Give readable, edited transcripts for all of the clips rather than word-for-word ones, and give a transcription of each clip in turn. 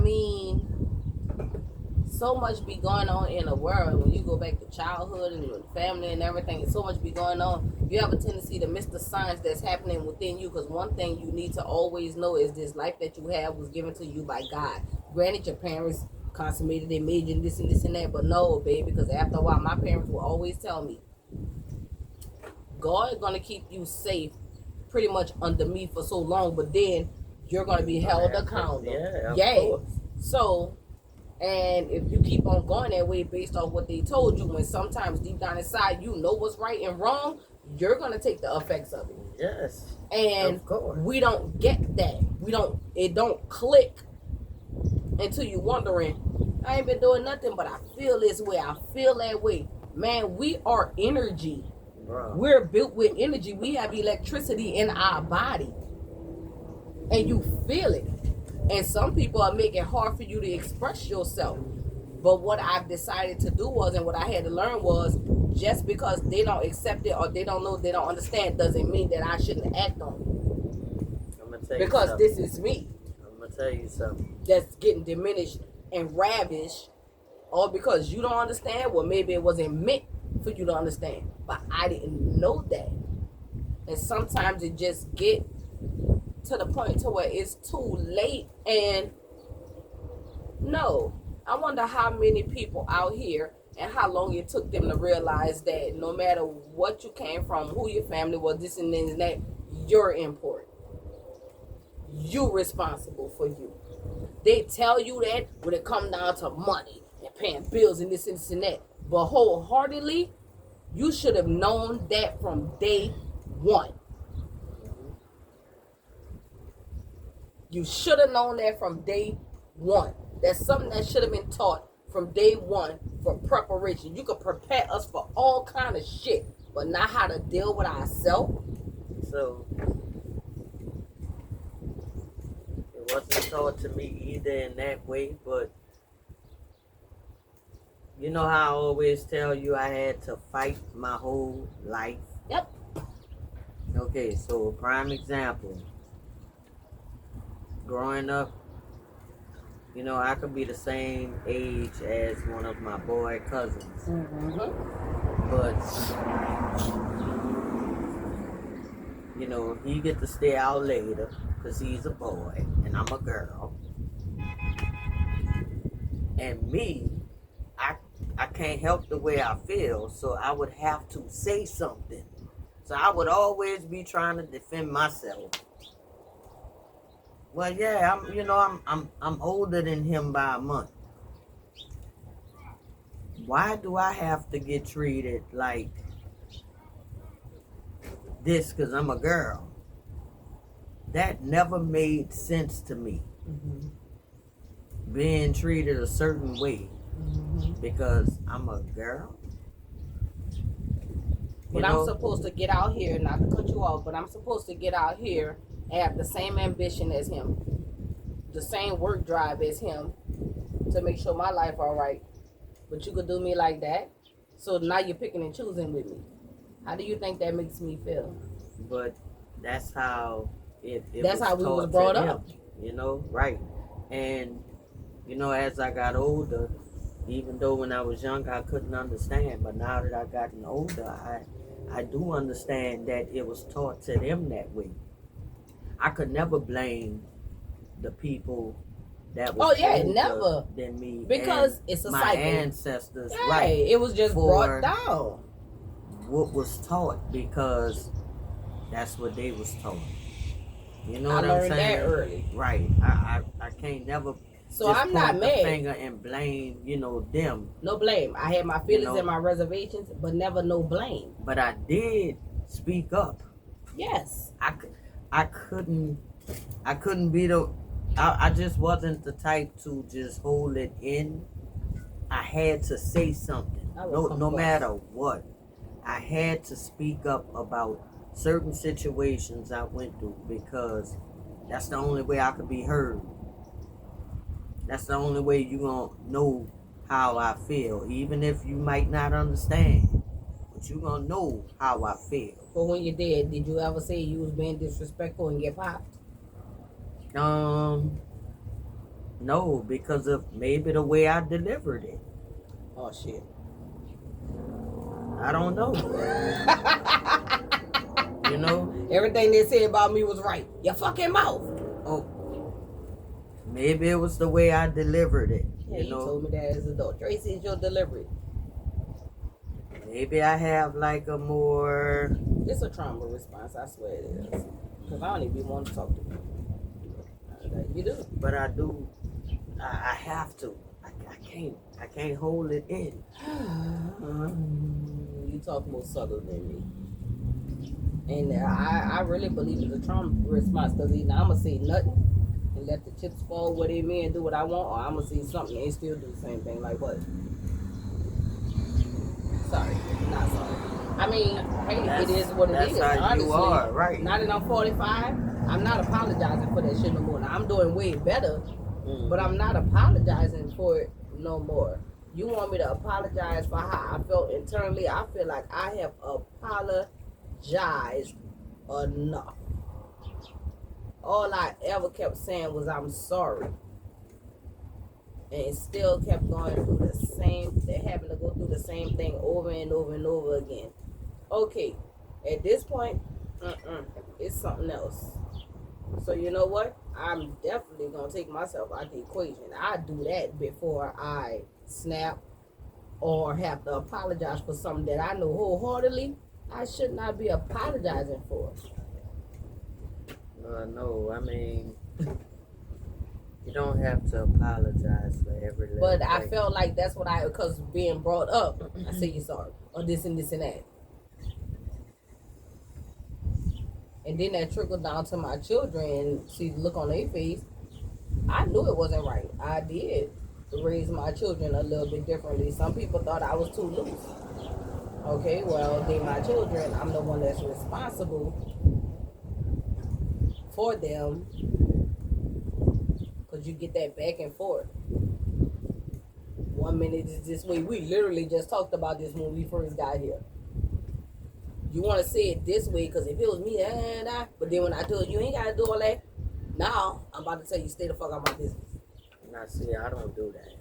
mean, so much be going on in the world. When you go back to childhood and your family and everything, so much be going on. You have a tendency to miss the signs that's happening within you. Because one thing you need to always know is this life that you have was given to you by God. Granted, your parents consummated, they made you this and this and that, but no, baby. Because after a while, my parents will always tell me, God is gonna keep you safe, pretty much under me for so long, but then you're gonna be held accountable. Yeah. So. And if you keep on going that way based off what they told you, when sometimes deep down inside you know what's right and wrong, you're gonna take the effects of it. Yes. And we don't get that. It don't click until you wondering, I ain't been doing nothing, but I feel this way. I feel that way. Man, we are energy. Bro. We're built with energy. We have electricity in our body. And you feel it. And some people are making it hard for you to express yourself. But what I've decided to do was, and what I had to learn was, just because they don't accept it or they don't know, they don't understand, doesn't mean that I shouldn't act on it. I'm gonna tell because you this is me. I'm gonna tell you something. That's getting diminished and ravished, all because you don't understand. Well, maybe it wasn't meant for you to understand, but I didn't know that. And sometimes it just get to the point to where it's too late. And no, I wonder how many people out here and how long it took them to realize that no matter what you came from, who your family was, this and this and that, you're important. You're responsible for you. They tell you that when it comes down to money and paying bills and this and that, but wholeheartedly, you should have known that from day one. You should have known that from day one. That's something that should have been taught from day one for preparation. You could prepare us for all kind of shit, but not how to deal with ourselves. So it wasn't taught to me either in that way, but you know how I always tell you I had to fight my whole life? Yep. Okay, so a prime example. Growing up, you know, I could be the same age as one of my boy cousins. But, you know, he get to stay out later because he's a boy and I'm a girl. And me, I can't help the way I feel, so I would have to say something. So I would always be trying to defend myself. Well, yeah, I'm older than him by a month. Why do I have to get treated like this because I'm a girl? That never made sense to me. Being treated a certain way because I'm a girl. But I'm supposed to get out here, not to cut you off, but I'm supposed to get out here and have the same ambition as him, the same work drive as him, to make sure my life all right. But you could do me like that, so now you're picking and choosing with me. How do you think that makes me feel? But that's how that's how we was brought up. You know, right? And you know, as I got older, even though when I was young I couldn't understand, but now that I've gotten older, I do understand that it was taught to them that way. I could never blame the people that was older than me, because it's a my cycle. Ancestors, yeah, right? It was just brought down. What was taught because that's what they was taught. You know what I'm saying? I learned that early. Right. I can't never. So just I'm not mad. Finger and blame, you know, them. No blame. I had my feelings and my reservations, but never no blame. But I did speak up. Yes. I couldn't be the. I just wasn't the type to just hold it in. I had to say something. No matter what. I had to speak up about certain situations I went through because that's the only way I could be heard. That's the only way you gonna know how I feel, even if you might not understand. But you gonna know how I feel. But when you did you ever say you was being disrespectful and get popped? No, because of maybe the way I delivered it. Oh shit. I don't know. You know? Everything they said about me was right. Your fucking mouth. Oh. Maybe it was the way I delivered it. Yeah, you you know? told me that as a adult. Tracy, it's your delivery. Maybe I have like a more... It's a trauma response, I swear it is. Because I don't even want to talk to you. You do. But I do. I have to. I can't hold it in. You talk more subtle than me. And I really believe it's a trauma response because either I'm going to say nothing and let the chips fall where they may and do what I want, or I'm going to say something and still do the same thing. Like what? Sorry. Not sorry. I mean, hey, it is what it is. That's how honestly, you are, right? Now that I'm 45, I'm not apologizing for that shit no more. Now, I'm doing way better, but I'm not apologizing for it no more. You want me to apologize for how I felt internally? I feel like I have apologized enough. All I ever kept saying was I'm sorry. And it still kept going through the same, having to go through the same thing over and over and over again. Okay, at this point, it's something else. So you know what? I'm definitely going to take myself out the equation. I do that before I snap or have to apologize for something that I know wholeheartedly I should not be apologizing for. No, I mean, you don't have to apologize for every little But thing. I felt like that's what because being brought up, I say you're sorry, or this and this and that. And then that trickled down to my children, and see the look on their face. I knew it wasn't right. I did raise my children a little bit differently. Some people thought I was too loose. Okay, well, they my children. I'm the one that's responsible for them. Because you get that back and forth. 1 minute is this way. We literally just talked about this when we first got here. You want to say it this way because if it was me, but then when I told you ain't got to do all that, now I'm about to tell you stay the fuck out of my business. Now, see, I don't do that.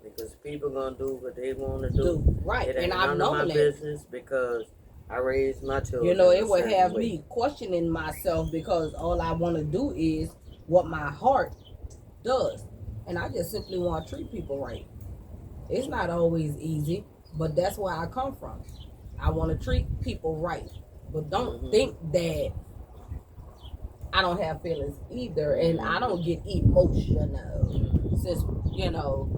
Because people going to do what they want to do. Right, It ain't and I'm none of my knowing that. business because I raised my children. You know, it would have me questioning myself because all I want to do is what my heart does. And I just simply want to treat people right. It's not always easy, but that's where I come from. I want to treat people right. But don't think that I don't have feelings either, and I don't get emotional. Since, you know,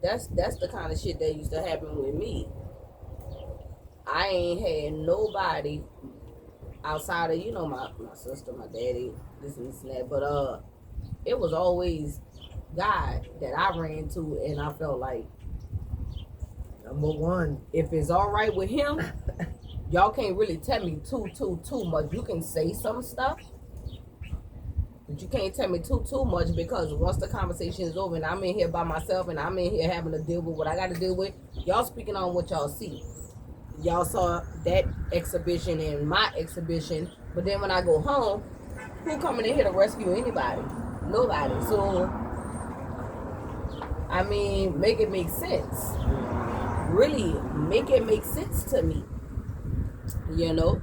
that's the kind of shit that used to happen with me. I ain't had nobody outside of, you know, my sister, my daddy, this and that. But it was always God that I ran to, and I felt like, number one, if it's all right with him, y'all can't really tell me too much. You can say some stuff, but you can't tell me too much because once the conversation is over and I'm in here by myself and I'm in here having to deal with what I got to deal with, y'all speaking on what y'all see. Y'all saw that exhibition and my exhibition, but then when I go home, who coming in here to rescue anybody? Nobody. So, I mean, make it make sense. Really make it make sense to me. You know?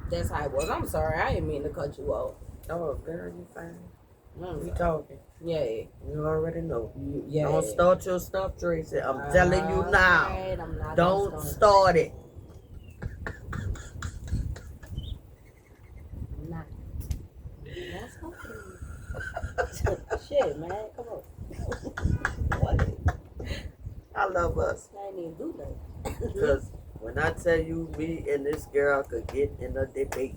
That's how it was. I'm sorry, I didn't mean to cut you off. oh, girl, you fine. We sorry. talking. Yeah. You already know. Yeah. Don't start your stuff, Tracy. I'm telling you now. Right, I'm not Don't start it. I'm not. That's okay. Shit, man. Come on. What? I love us. I ain't even do that. Because when I tell you me and this girl could get in a debate,